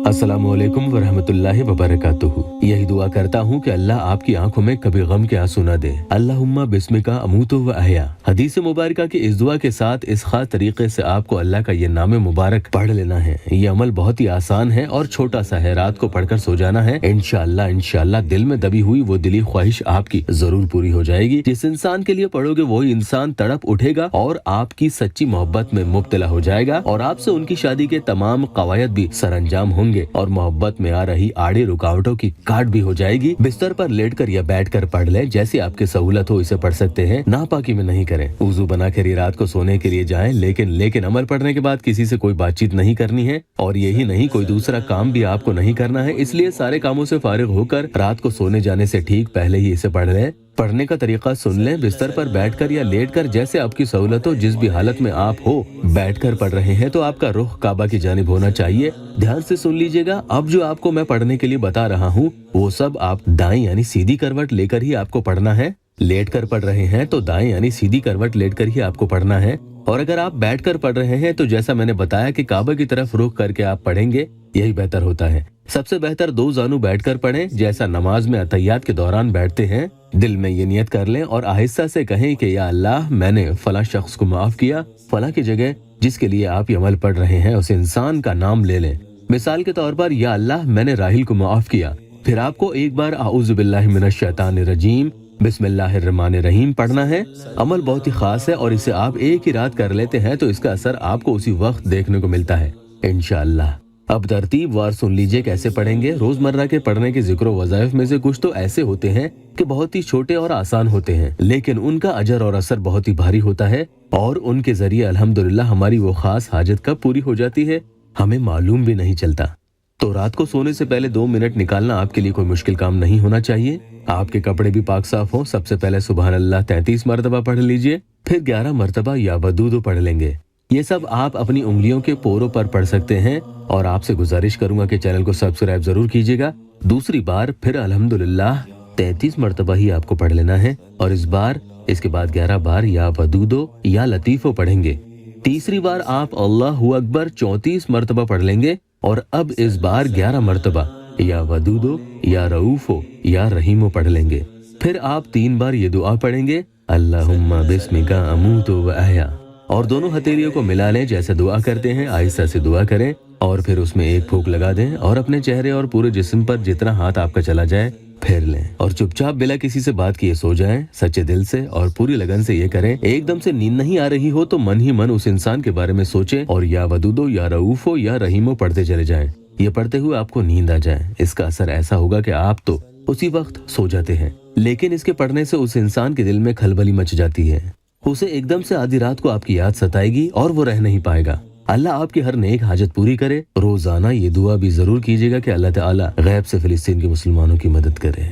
अस्सलामुअलैकुम वरहमतुल्लाहि वबरकातुहू। यही दुआ करता हूँ कि अल्लाह आपकी आंखों में कभी गम के आंसू न दे। अल्लाहुम्मा बिस्मिका अमूतु व अहया। हदीस मुबारका की इस दुआ के साथ इस खास तरीके से आपको अल्लाह का ये नाम मुबारक पढ़ लेना है। ये अमल बहुत ही आसान है और छोटा सा है। रात को पढ़कर सो जाना है। इंशाअल्लाह दिल में दबी हुई वो दिली ख्वाहिश आपकी जरूर पूरी हो जाएगी। जिस इंसान के लिए पढ़ोगे वही इंसान तड़प उठेगा और आपकी सच्ची मोहब्बत में मुब्तला हो जाएगा और आपसे उनकी शादी के तमाम कवायद भी सरअंजाम होंगे और मोहब्बत में आ रही आड़ी रुकावटों की काट भी हो जाएगी। बिस्तर पर लेटकर या बैठकर पढ़ ले, जैसी आपकी सहूलत हो इसे पढ़ सकते हैं। नापाकी में नहीं करें। वुजू बनाकर ये रात को सोने के लिए जाएं, लेकिन अमल पढ़ने के बाद किसी से कोई बातचीत नहीं करनी है और यही नहीं कोई दूसरा काम भी आपको नहीं करना है। इसलिए सारे कामों से फारिग होकर रात को सोने जाने से ठीक पहले ही इसे पढ़ लें। पढ़ने का तरीका सुन लें। बिस्तर पर बैठकर या लेटकर, जैसे आपकी सहूलत हो, जिस भी हालत में आप हो, बैठकर पढ़ रहे हैं तो आपका रुख काबा की जानिब होना चाहिए। ध्यान से सुन लीजिएगा। अब जो आपको मैं पढ़ने के लिए बता रहा हूँ वो सब आप दाएं यानी सीधी करवट लेकर ही आपको पढ़ना है। लेट कर पढ़ रहे हैं तो दाएं यानी सीधी करवट लेटकर ही आपको पढ़ना है। और अगर आप बैठकर पढ़ रहे हैं तो जैसा मैंने बताया कि काबा की तरफ रुख करके आप पढ़ेंगे, यही बेहतर होता है। सबसे बेहतर दो जानू बैठकर पढ़ें, जैसा नमाज में अतहियात के दौरान बैठते हैं। दिल में ये नियत कर लें और आहिस्ता से कहें कि या अल्लाह, मैंने फला शख्स को माफ किया। फला की जगह जिसके लिए आप ये अमल पढ़ रहे हैं उस इंसान का नाम ले लें। मिसाल के तौर पर, या अल्लाह, मैंने राहिल को माफ किया। फिर आपको एक बार आऊज़ु बिल्लाहि मिनश शैतानिर रजीम बिस्मिल्लाहिर्रहमानिर्रहीम पढ़ना है। अमल बहुत ही खास है और इसे आप एक ही रात कर लेते हैं तो इसका असर आपको उसी वक्त देखने को मिलता है इंशाअल्लाह। अब तरतीब वार सुन लीजिए कैसे पढ़ेंगे। रोजमर्रा के पढ़ने के जिक्र वज़ाइफ में से कुछ तो ऐसे होते हैं कि बहुत ही छोटे और आसान होते हैं, लेकिन उनका अजर और असर बहुत ही भारी होता है और उनके जरिए अल्हम्दुलिल्लाह हमारी वो खास हाजत कब पूरी हो जाती है हमें मालूम भी नहीं चलता। तो रात को सोने से पहले 2 मिनट निकालना आपके लिए कोई मुश्किल काम नहीं होना चाहिए। आपके कपड़े भी पाक साफ हो। सबसे पहले सुबहान अल्लाह 33 मरतबा पढ़ लीजिए, फिर 11 मरतबा या वदूदो पढ़ लेंगे। ये सब आप अपनी उंगलियों के पोरों पर पढ़ सकते हैं और आपसे गुजारिश करूंगा कि चैनल को सब्सक्राइब जरूर कीजिएगा। दूसरी बार फिर अल्हम्दुलिल्लाह 33 मरतबा ही आपको पढ़ लेना है और इस बार इसके बाद 11 बार या वदूदो या लतीफो पढ़ेंगे। तीसरी बार आप अल्लाहु अकबर 34 मरतबा पढ़ लेंगे और अब इस बार 11 मरतबा या वदूदो या रऊफो या रहीमो पढ़ लेंगे। फिर आप 3 बार ये दुआ पढ़ेंगे, अल्लाहुम्मा बिस्मिका अमूतु व अहया, और दोनों हथेलियों को मिला लें जैसे दुआ करते हैं। आहिस्ता से दुआ करें और फिर उसमें एक फूंक लगा दें और अपने चेहरे और पूरे जिस्म पर जितना हाथ आपका चला जाए फेर लें और चुपचाप बिना किसी से बात किए सो जाएं। सच्चे दिल से और पूरी लगन से ये करें। एकदम से नींद नहीं आ रही हो तो मन ही मन उस इंसान के बारे में सोचें और या वदूदो या रऊफो या रहीमो पढ़ते चले जाएं। ये पढ़ते हुए आपको नींद आ जाए। इसका असर ऐसा होगा कि आप तो उसी वक्त सो जाते हैं, लेकिन इसके पढ़ने से उस इंसान के दिल में खलबली मच जाती है। उसे एकदम से आधी रात को आपकी याद सताएगी और वो रह नहीं पाएगा। अल्लाह आपकी हर नेक हाजत पूरी करे। रोजाना ये दुआ भी जरूर कीजिएगा कि अल्लाह ताला गैब से फिलिस्तीन के मुसलमानों की मदद करे।